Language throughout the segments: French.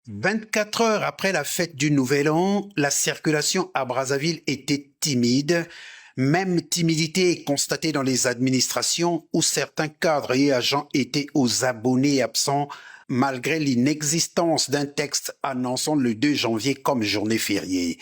24 heures après la fête du Nouvel An, la circulation à Brazzaville était timide. Même timidité est constatée dans les administrations où certains cadres et agents étaient aux abonnés absents malgré l'inexistence d'un texte annonçant le 2 janvier comme journée fériée.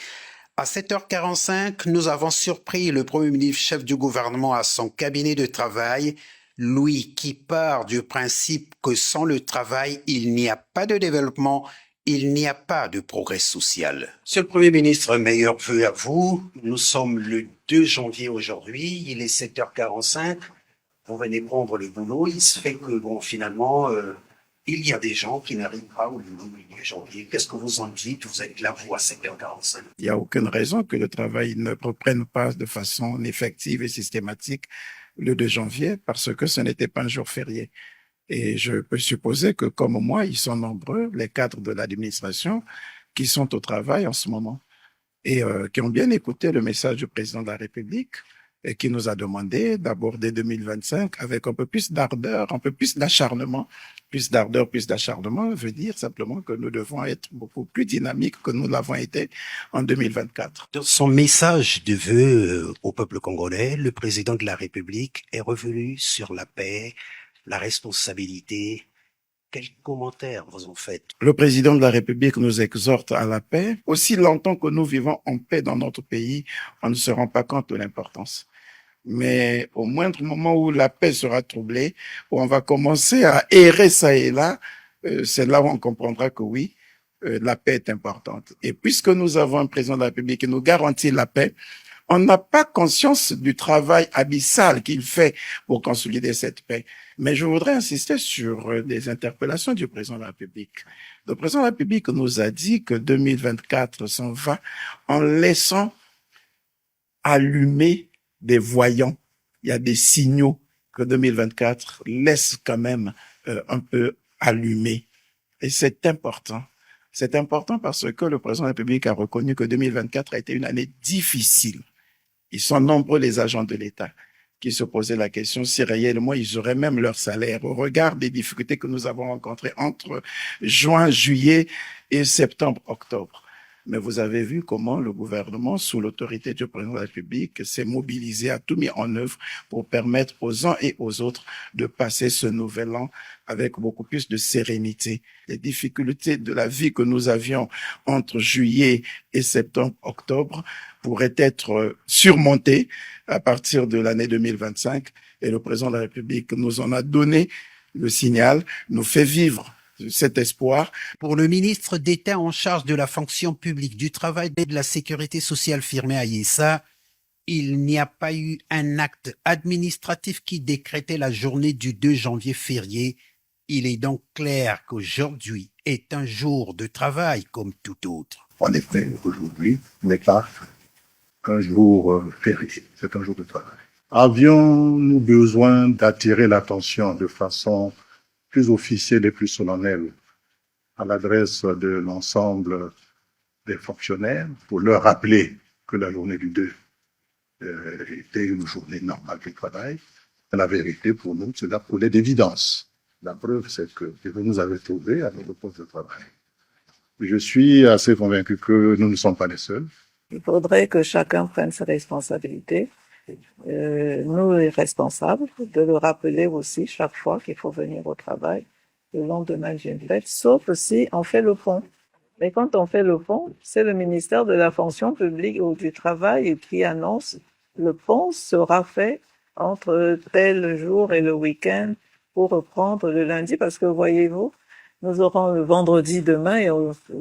À 7h45, nous avons surpris le Premier ministre chef du gouvernement à son cabinet de travail, lui qui part du principe que sans le travail, il n'y a pas de développement, il n'y a pas de progrès social. Monsieur le Premier ministre, meilleurs vœux à vous. Nous sommes le 2 janvier aujourd'hui, il est 7h45. Vous venez prendre le boulot. Il se fait que, finalement, il y a des gens qui n'arrivent pas au 1er janvier. Qu'est-ce que vous en dites? Vous êtes là, vous, à 7h45. Il n'y a aucune raison que le travail ne reprenne pas de façon effective et systématique le 2 janvier parce que ce n'était pas un jour férié. Et je peux supposer que, comme moi, ils sont nombreux, les cadres de l'administration, qui sont au travail en ce moment et qui ont bien écouté le message du président de la République et qui nous a demandé d'aborder 2025 avec un peu plus d'ardeur, un peu plus d'acharnement. Plus d'ardeur, plus d'acharnement veut dire simplement que nous devons être beaucoup plus dynamiques que nous l'avons été en 2024. Dans son message de vœux au peuple congolais, le président de la République est revenu sur la paix, la responsabilité. Quels commentaires vous en faites? Le président de la République nous exhorte à la paix. Aussi longtemps que nous vivons en paix dans notre pays, on ne se rend pas compte de l'importance. Mais au moindre moment où la paix sera troublée, où on va commencer à errer ça et là, c'est là où on comprendra que oui, la paix est importante. Et puisque nous avons un président de la République qui nous garantit la paix, on n'a pas conscience du travail abyssal qu'il fait pour consolider cette paix. Mais je voudrais insister sur des interpellations du président de la République. Le président de la République nous a dit que 2024 s'en va en laissant allumer des voyants. Il y a des signaux que 2024 laisse quand même un peu allumés. Et c'est important. C'est important parce que le président de la République a reconnu que 2024 a été une année difficile. Ils sont nombreux les agents de l'État qui se posaient la question si réellement ils auraient même leur salaire au regard des difficultés que nous avons rencontrées entre juin, juillet et septembre, octobre. Mais vous avez vu comment le gouvernement, sous l'autorité du président de la République, s'est mobilisé, a tout mis en œuvre pour permettre aux uns et aux autres de passer ce nouvel an avec beaucoup plus de sérénité. Les difficultés de la vie que nous avions entre juillet et septembre, octobre pourraient être surmontées à partir de l'année 2025. Et le président de la République nous en a donné le signal, nous fait vivre cet espoir. Pour le ministre d'État en charge de la fonction publique, du travail et de la sécurité sociale Firmin Aïssa, il n'y a pas eu un acte administratif qui décrétait la journée du 2 janvier férié. Il est donc clair qu'aujourd'hui est un jour de travail comme tout autre. En effet, aujourd'hui n'est pas un jour férié, c'est un jour de travail. Avions-nous besoin d'attirer l'attention de façon plus officielle et plus solennelle à l'adresse de l'ensemble des fonctionnaires pour leur rappeler que la journée du 2 était une journée normale de travail? La vérité pour nous, c'est la coulée d'évidence. La preuve, c'est que vous nous avez trouvés à notre poste de travail. Je suis assez convaincu que nous ne sommes pas les seuls. Il faudrait que chacun prenne ses responsabilités. Nous, les responsables, de le rappeler aussi chaque fois qu'il faut venir au travail le lendemain d'une fête, sauf si on fait le pont. Mais quand on fait le pont, c'est le ministère de la fonction publique ou du travail qui annonce le pont sera fait entre tel jour et le week-end pour reprendre le lundi, parce que voyez-vous, nous aurons le vendredi demain et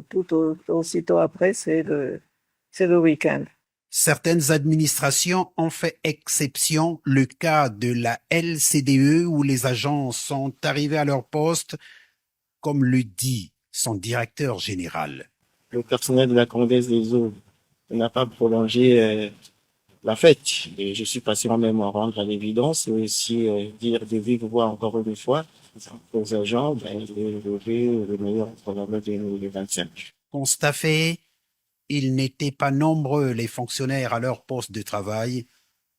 tout aussitôt après, c'est le week-end. Certaines administrations ont fait exception, le cas de la LCDE où les agents sont arrivés à leur poste, comme le dit son directeur général. Le personnel de la Congrès des eaux n'a pas prolongé la fête. Et je suis patient même à rendre à l'évidence et aussi dire de vive voix encore une fois aux agents de lever le meilleur programme de 2025. Constat fait, ils n'étaient pas nombreux les fonctionnaires à leur poste de travail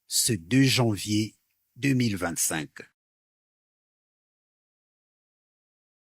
ce 2 janvier 2025.